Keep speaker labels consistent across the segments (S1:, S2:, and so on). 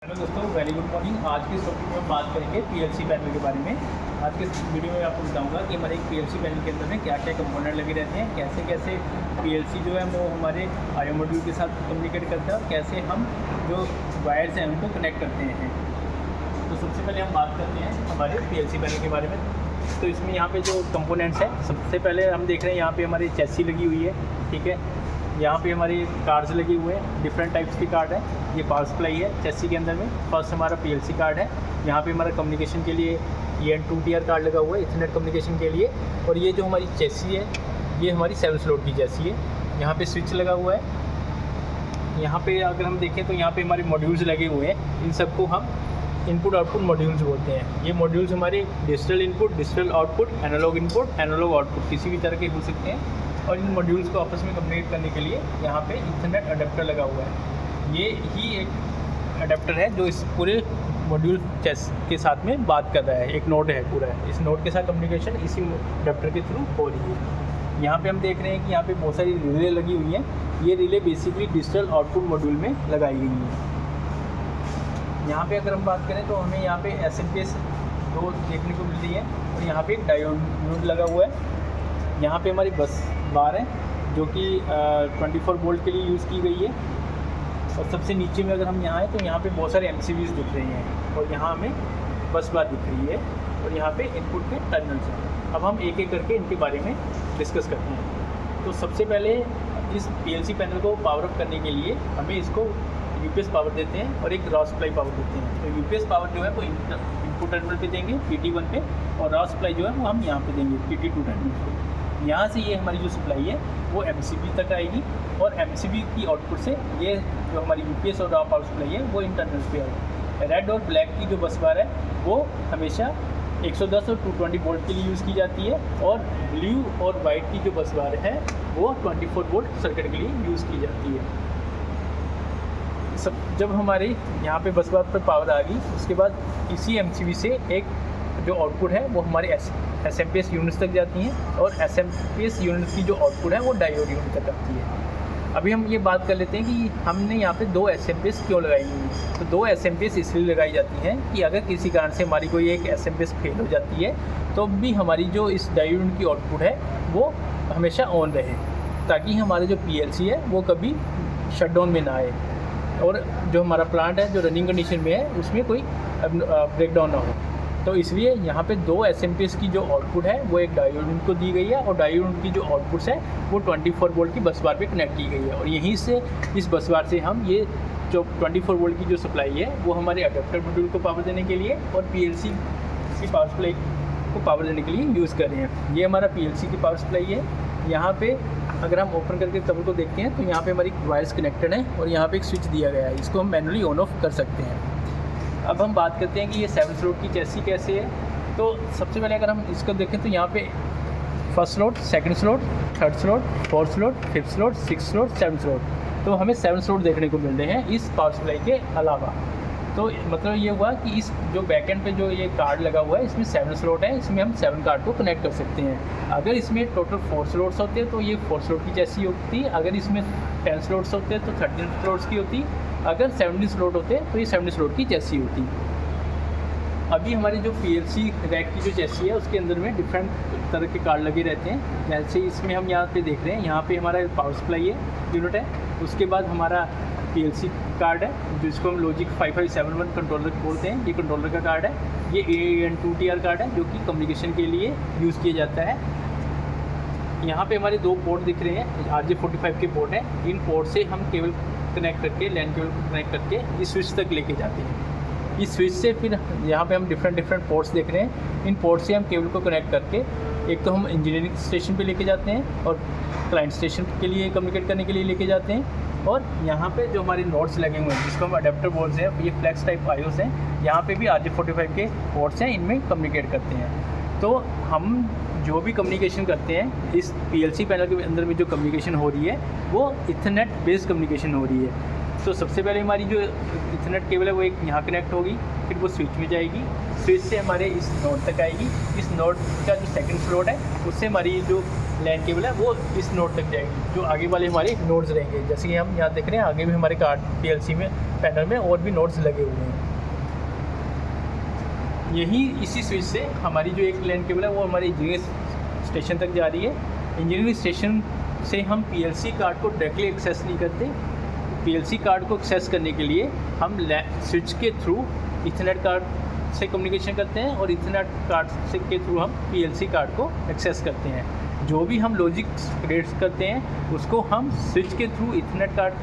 S1: Hello दोस्तों, very good morning. आज के इस टॉपिक में हम बात करेंगे पीएलसी पैनल के बारे में। आज के इस वीडियो में आपको बताऊंगा कि हमारे एक पीएलसी पैनल के अंदर में क्या क्या कंपोनेंट लगे रहते हैं, कैसे कैसे पीएलसी जो है वो हमारे आईओ मॉड्यूल के साथ कम्युनिकेट करता है और कैसे हम जो वायर्स हैं उनको कनेक्ट करते हैं। तो सबसे पहले हम बात करते हैं हमारे पीएलसी पैनल के बारे में। तो इसमें यहाँ पे जो कंपोनेंट्स हैं, सबसे पहले हम देख रहे हैं यहाँ पे हमारी चेसी लगी हुई है, ठीक है। यहाँ पे हमारे कार्ड्स लगे हुए हैं, डिफरेंट टाइप्स के कार्ड है। ये पावर सप्लाई है चेसी के अंदर में। फर्स्ट हमारा पीएलसी कार्ड है, यहाँ पे हमारा कम्युनिकेशन के लिए EN2TR कार्ड लगा हुआ है, इथरनेट कम्युनिकेशन के लिए। और ये जो हमारी चेसी है ये हमारी 7 स्लॉट की चेसी है। यहाँ पे स्विच लगा हुआ है। यहाँ पे अगर हम देखें तो यहाँ पे हमारे मॉड्यूल्स लगे हुए हैं। इन सबको हम इनपुट आउटपुट मॉड्यूल्स बोलते हैं। ये मॉड्यूल्स हमारे digital input, digital output, analogue input, analogue output किसी भी तरह के हो सकते हैं। और इन मॉड्यूल्स को आपस में कम्युनिकेट करने के लिए यहाँ पे इथरनेट अडेप्टर लगा हुआ है। ये ही एक अडेप्टर है जो इस पूरे मॉड्यूल चेस के साथ में बात कर रहा है। एक नोड है पूरा, इस नोड के साथ कम्युनिकेशन इसी अडेप्टर के थ्रू हो रही है। यहाँ पे हम देख रहे हैं कि यहाँ पे बहुत सारी रिले लगी हुई हैं। ये relay basically digital output module में लगाई गई हैं। यहाँ पे अगर हम बात करें तो हमें यहाँ पे SMPS 2 देखने को मिल रही है और यहाँ पे एक डायोड लगा हुआ है। यहाँ पे हमारी बस बार है जो कि 24 वोल्ट के लिए यूज़ की गई है। और सबसे नीचे में अगर हम यहाँ हैं तो यहाँ पे बहुत सारे MCBs दिख रहे हैं और यहाँ हमें बस बार दिख रही है और यहाँ पे इनपुट के टर्मिनल्स हैं। अब हम एक एक करके इनके बारे में डिस्कस करते हैं। तो सबसे पहले इस PLC पैनल को पावर अप करने के लिए हमें इसको UPS पावर देते हैं और एक रॉ सप्लाई पावर देते हैं। तो UPS पावर जो है वो इनपुट टर्मिनल पे देंगे PT1 पे, और रॉ सप्लाई जो है वो हम यहाँ पे देंगे PT2 टर्मिनल पे। यहाँ से ये हमारी जो सप्लाई है वो MCB तक आएगी और MCB की आउटपुट से ये जो हमारी UPS और रॉ पावर सप्लाई है वो इंटरनल पे आएगी। रेड और ब्लैक की जो बस बार है वो हमेशा 110 और 220 वोल्ट के लिए यूज़ की जाती है, और ब्लू और वाइट की जो बस बार है वो 24 वोल्ट सर्किट के लिए यूज़ की जाती है। जब हमारे यहाँ पे बस बार पर पावर आ गई, उसके बाद इसी MCB से एक जो आउटपुट है वो हमारे SMPS यूनिट्स तक जाती हैं, और SMPS यूनिट की जो आउटपुट है वो डायोड यूनिट तक आती है। अभी हम ये बात कर लेते हैं कि हमने यहाँ पे 2 SMPS क्यों लगाई हुई है। तो 2 SMPS इसलिए लगाई जाती हैं कि अगर किसी कारण से हमारी कोई एक SMPS फेल हो जाती है तो भी हमारी जो इस डायोड यूनिट की आउटपुट है वो हमेशा ऑन रहे, ताकि हमारे जो PLC है वो कभी शटडाउन में ना आए और जो हमारा प्लांट है जो रनिंग कंडीशन में है उसमें कोई ब्रेकडाउन ना हो। तो इसलिए यहाँ पे 2 SMPS की जो आउटपुट है वो एक डायोड यूनिट को दी गई है, और डायोड यूनिट की जो आउटपुट्स है वो 24 वोल्ट की बस बार पे कनेक्ट की गई है। और यहीं से इस बस बार से हम ये जो 24 वोल्ट की जो सप्लाई है वो हमारे अडेप्टर मॉड्यूल को पावर देने के लिए और PLC की पावर सप्लाई को पावर देने के लिए यूज़ कर रहे हैं। ये हमारा PLC की पावर सप्लाई है। यहाँ पे अगर हम ओपन करके तब को देखते हैं तो यहाँ पे हमारी वायर्स कनेक्टेड है और यहाँ पे एक स्विच दिया गया है, इसको हम मैनुअली ऑन ऑफ कर सकते हैं। अब हम बात करते हैं कि ये 7 स्लॉट की चेसी कैसे है। तो सबसे पहले अगर हम इसको देखें तो यहाँ पे first slot, second slot, third slot, fourth slot, fifth slot, 6 slot, 7 slot. तो हमें 7 स्लॉट देखने को मिल रहे हैं इस पावर सप्लाई के अलावा। तो मतलब ये हुआ कि इस जो बैकएंड पे जो ये कार्ड लगा हुआ है इसमें 7 स्लॉट है, इसमें हम 7 कार्ड को कनेक्ट कर सकते हैं। अगर इसमें टोटल 4 स्लॉट्स होते हैं तो ये 4 स्लॉट की चेसी होती है। अगर इसमें 10 स्लॉट्स होते हैं तो 13 स्लॉट्स की होती। अगर 70 स्लॉट होते हैं तो ये 70 स्लॉट की चेसी होती। अभी हमारी जो PLC रैक की जो चेसी है उसके अंदर में डिफरेंट तरह के कार्ड लगे रहते हैं। जैसे इसमें हम यहाँ पे देख रहे हैं, यहाँ पे हमारा पावर सप्लाई है यूनिट है, उसके बाद हमारा PLC कार्ड है जिसको हम लॉजिक 5571 कंट्रोलर बोलते हैं। ये कंट्रोलर का कार्ड है। ये EN2TR कार्ड है जो कि कम्युनिकेशन के लिए यूज़ किया जाता है। यहाँ पे हमारे 2 पोर्ट दिख रहे हैं, RJ45 के पोर्ट हैं। इन पोर्ट से हम केबल कनेक्ट करके, लैन केबल को कनेक्ट करके इस स्विच तक लेके जाते हैं। इस स्विच से फिर यहाँ पे हम डिफरेंट पोर्ट्स देख रहे हैं। इन पोर्ट से हम केबल को कनेक्ट करके एक तो हम इंजीनियरिंग स्टेशन पे लेके जाते हैं और क्लाइंट स्टेशन के लिए कम्युनिकेट करने के लिए लेके जाते हैं। और यहाँ पे जो हमारे नोड्स लगे हुए हैं जिसको हम अडेप्टर बोलते हैं, ये फ्लैक्स टाइप आईओस हैं। यहाँ पे भी RJ45 के पोर्ट्स हैं, इनमें कम्युनिकेट करते हैं। तो हम जो भी कम्युनिकेशन करते हैं इस PLC पैनल के अंदर में जो कम्युनिकेशन हो रही है वो इथरनेट बेस्ड कम्युनिकेशन हो रही है। तो सबसे पहले हमारी जो इथरनेट केबल है वो एक यहाँ कनेक्ट होगी, फिर वो स्विच में जाएगी, स्विच से हमारे इस नोड तक आएगी, इस नोड का जो सेकंड स्लॉट है उससे हमारी जो लैन केबल है वो इस नोड तक जाएगी, जो आगे वाले हमारे नोड्स रहेंगे। जैसे कि हम यहाँ देख रहे हैं आगे भी हमारे कार्ड PLC में पैनल में और भी नोड्स लगे हुए हैं। यही इसी स्विच से हमारी जो एक लैन केबल है वो हमारे इंजीनियरिंग स्टेशन तक जा रही है। इंजीनियरिंग स्टेशन से हम PLC कार्ड को डायरेक्टली एक्सेस नहीं करते। PLC कार्ड को एक्सेस करने के लिए हम स्विच के थ्रू इथरनेट कार्ड से कम्युनिकेशन करते हैं और इथरनेट कार्ड से के थ्रू हम PLC कार्ड को एक्सेस करते हैं। जो भी हम लॉजिक क्रिएट करते हैं उसको हम स्विच के थ्रू इथरनेट कार्ड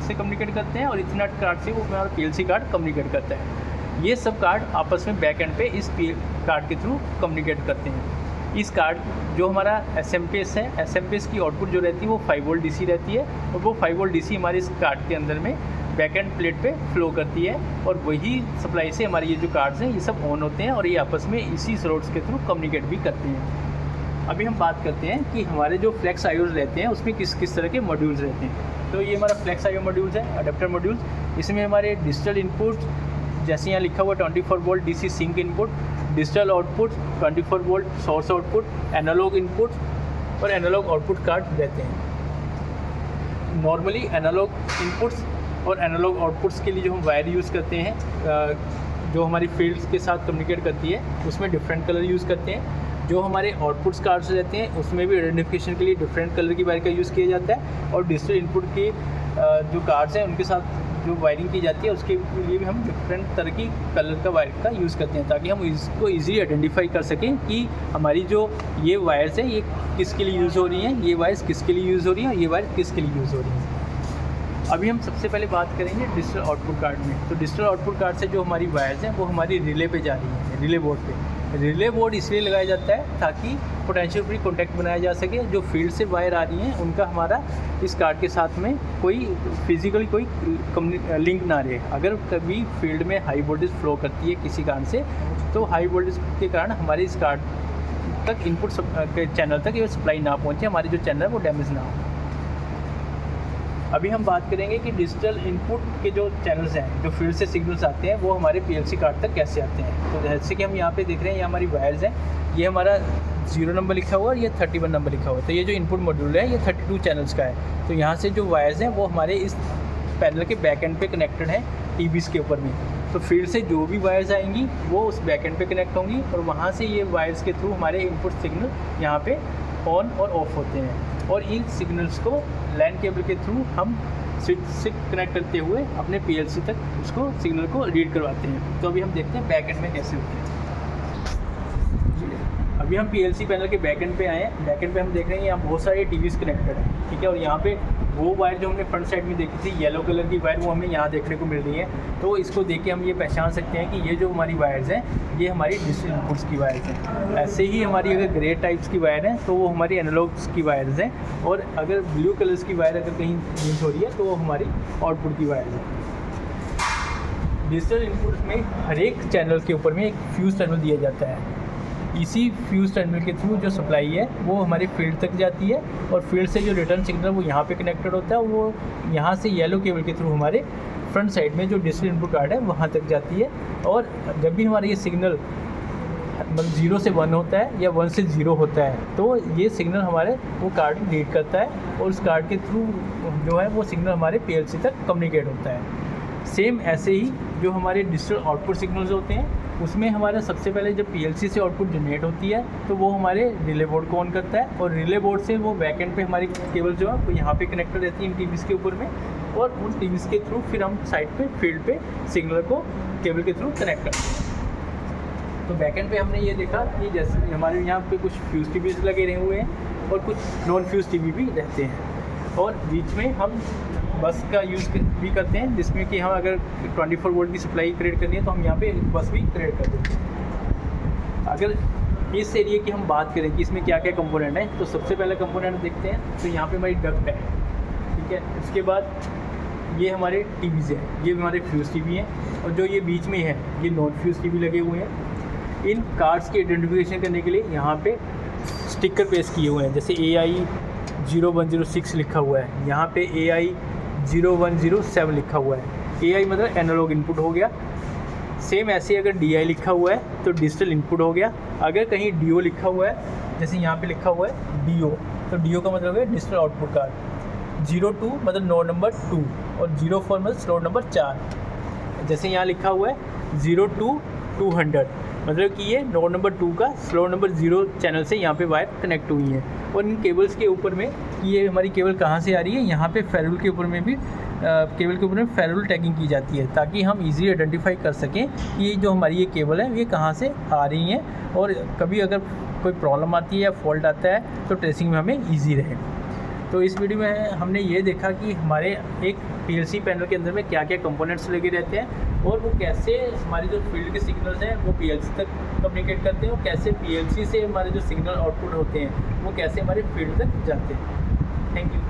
S1: से कम्युनिकेट करते हैं और इथरनेट कार्ड से वो हमारा PLC कार्ड कम्युनिकेट करता है। ये सब कार्ड आपस में बैक एंड पे इस कार्ड के थ्रू कम्युनिकेट करते हैं। इस कार्ड जो हमारा SMP है, SMP की आउटपुट जो रहती है वो 5 वोल्ट DC रहती है और वो 5 वोल्ट DC हमारे इस कार्ड के अंदर में बैक एंड प्लेट पे फ्लो करती है और वही सप्लाई से हमारे ये जो कार्ड्स हैं ये सब ऑन होते हैं और ये आपस में इसी स्लॉट्स के थ्रू कम्युनिकेट भी करते हैं। अभी हम बात करते हैं कि हमारे जो फ्लेक्स आयोज रहते हैं उसमें किस किस तरह के मॉड्यूल्स रहते हैं। तो ये हमारा फ्लेक्स आयो मॉड्यूल्स है, अडेप्टर मॉड्यूल्स। इसमें हमारे डिजिटल इनपुट जैसे यहाँ लिखा हुआ 24 volt DC sink input, digital output, 24 volt source output, analogue input और एनालॉग आउटपुट कार्ड रहते हैं। नॉर्मली एनालॉग इनपुट्स और एनालॉग आउटपुट्स के लिए जो हम वायर यूज़ करते हैं, जो हमारी फील्ड्स के साथ कम्युनिकेट करती है उसमें डिफरेंट कलर यूज़ करते हैं। जो हमारे आउटपुट्स कार्ड्स रहते हैं उसमें भी आइडेंटिफिकेशन के लिए डिफरेंट कलर की वायर का यूज़ किया जाता है और डिजिटल इनपुट के जो कार्ड्स हैं उनके साथ जो वायरिंग की जाती है उसके लिए भी हम डिफरेंट तरह की कलर का वायर का यूज़ करते हैं ताकि हम इसको ईज़िली आइडेंटिफाई कर सकें कि हमारी जो ये वायर्स हैं ये किसके लिए यूज़ हो रही हैं, ये वायर्स किसके लिए यूज़ हो रही हैं और ये वायर किसके लिए यूज़ हो रही हैं। अभी हम सबसे पहले बात करेंगे डिजिटल आउटपुट कार्ड में। तो डिजिटल आउटपुट कार्ड से जो हमारी वायर्स हैं वो हमारी रिले पे जा रही हैं, रिले बोर्ड पे। रिले बोर्ड इसलिए लगाया जाता है ताकि पोटेंशियल फ्री कॉन्टैक्ट बनाया जा सके। जो फील्ड से वायर आ रही हैं उनका हमारा इस कार्ड के साथ में कोई फिजिकली कोई लिंक ना रहे। अगर कभी फील्ड में हाई वोल्टेज फ्लो करती है किसी कारण से तो हाई वोल्टेज के कारण हमारे इस कार्ड तक इनपुट के चैनल तक ये सप्लाई ना पहुँचे, हमारी जो चैनल है वो डैमेज ना हो। अभी हम बात करेंगे कि डिजिटल इनपुट के जो चैनल्स हैं, जो फील्ड से सिग्नल्स आते हैं वो हमारे PLC कार्ड तक कैसे आते हैं। तो जैसे कि हम यहाँ पे देख रहे हैं ये हमारी वायर्स हैं, ये हमारा 0 नंबर लिखा हुआ है, ये 31 नंबर लिखा हुआ है। तो ये जो इनपुट मॉड्यूल है ये 32 चैनल्स का है। तो यहाँ से जो वायर्स हैं वो हमारे इस पैनल के बैक एंड पे कनेक्टेड हैं TVs के ऊपर में। तो फील्ड से जो भी वायर्स आएंगी वो उस बैक एंड पे कनेक्ट होंगी और वहाँ से ये वायर्स के थ्रू हमारे इनपुट सिग्नल यहाँ पे ऑन और ऑफ होते हैं और इन सिग्नल्स को लैन केबल के थ्रू हम स्विच से कनेक्ट करते हुए अपने PLC तक उसको सिग्नल को रीड करवाते हैं। तो अभी हम देखते हैं बैक एंड में कैसे होते हैं। अभी हम PLC पैनल के बैक एंड पे आए हैं। बैक एंड पे हम देख रहे हैं यहाँ बहुत सारे TVs कनेक्टेड हैं, ठीक है। और यहाँ पे वो वायर जो हमने फ्रंट साइड में देखी थी येलो कलर की वायर वो हमें यहाँ देखने को मिल रही है। तो इसको देख के हम ये पहचान सकते हैं कि ये जो हमारी वायर्स हैं ये हमारी डिजिटल इनपुट्स की वायर्स हैं। ऐसे ही हमारी अगर ग्रे टाइप्स की वायर हैं तो वो हमारी एनालॉग्स की वायर्स हैं और अगर ब्लू कलर्स की वायर अगर कहीं यूज हो रही है तो वो हमारी आउटपुट की वायर है। डिजिटल इनपुट में हर एक चैनल के ऊपर में एक फ्यूज़ टर्मिनल दिया जाता है। इसी फ्यूज़ टर्मिनल के थ्रू जो सप्लाई है वो हमारे फील्ड तक जाती है और फील्ड से जो रिटर्न सिग्नल वो यहाँ पे कनेक्टेड होता है, वो यहाँ से येलो केबल के थ्रू हमारे फ्रंट साइड में जो डिजिटल इनपुट कार्ड है वहाँ तक जाती है। और जब भी हमारा ये सिग्नल 0 से 1 होता है या 1 से 0 होता है तो ये सिग्नल हमारे वो कार्ड रीड करता है और उस कार्ड के थ्रू जो है वो सिग्नल हमारे PLC तक कम्युनिकेट होता है। सेम ऐसे ही जो हमारे डिजिटल आउटपुट सिग्नल्स होते हैं उसमें हमारा सबसे पहले जब PLC से आउटपुट जनरेट होती है तो वो हमारे रिले बोर्ड को ऑन करता है और रिले बोर्ड से वो बैक एंड पे हमारी केबल जो है वो यहाँ पे कनेक्टेड रहती है इन TVs के ऊपर में और उन TVs के थ्रू फिर हम साइड पे फील्ड पे सिग्नल को केबल के थ्रू कनेक्ट करते हैं। तो बैक एंड पे हमने ये देखा कि जैसे हमारे यहाँ पे कुछ फ्यूज़ TVs लगे रहे हुए हैं और कुछ नॉन फ्यूज़ TV भी रहते हैं और बीच में हम बस का यूज़ भी करते हैं जिसमें कि हम अगर 24 वोल्ट की सप्लाई क्रिएट करनी है तो हम यहाँ पे बस भी क्रिएट कर देते हैं। अगर इस एरिया की हम बात करें कि इसमें क्या क्या कंपोनेंट है तो सबसे पहले कंपोनेंट देखते हैं। तो यहाँ पे हमारी डक्ट है, ठीक है। उसके बाद ये हमारे TVs हैं, ये हमारे फ्यूज़ TV हैं और जो ये बीच में है ये नॉन फ्यूज़ TV लगे हुए हैं। इन कार्ड्स की आइडेंटिफिकेशन करने के लिए यहाँ पे स्टिकर पेस्ट किए हुए हैं, जैसे AI 0106 लिखा हुआ है, यहाँ पे AI 0107 लिखा हुआ है। AI मतलब एनालॉग इनपुट हो गया। सेम ऐसे अगर DI लिखा हुआ है तो डिजिटल इनपुट हो गया। अगर कहीं DO लिखा हुआ है, जैसे यहाँ पे लिखा हुआ है DO, तो DO का मतलब है डिजिटल आउटपुट कार्ड। 02 मतलब नोड नंबर 2 और 04 मतलब स्लॉट नंबर 4। जैसे यहाँ लिखा हुआ है 02 200 मतलब कि ये नोड नंबर 2 का स्लॉट नंबर 0 चैनल से यहाँ पे वायर कनेक्ट हुई है। और इन केबल्स के ऊपर में ये हमारी केबल कहाँ से आ रही है, यहाँ पे फेरुल के ऊपर में भी केबल के ऊपर में फेरुल टैगिंग की जाती है, ताकि हम इजीली आइडेंटिफाई कर सकें कि ये जो हमारी ये केबल है ये कहाँ से आ रही हैं, और कभी अगर कोई प्रॉब्लम आती है या फॉल्ट आता है तो ट्रेसिंग में हमें ईजी रहे। तो इस वीडियो में हमने ये देखा कि हमारे एक PLC पैनल के अंदर में क्या क्या कंपोनेंट्स लगे रहते हैं और वो कैसे हमारे जो फील्ड के सिग्नल्स हैं वो PLC तक कम्युनिकेट करते हैं, और कैसे PLC से हमारे जो सिग्नल आउटपुट होते हैं वो कैसे हमारे फील्ड तक जाते हैं। Thank you.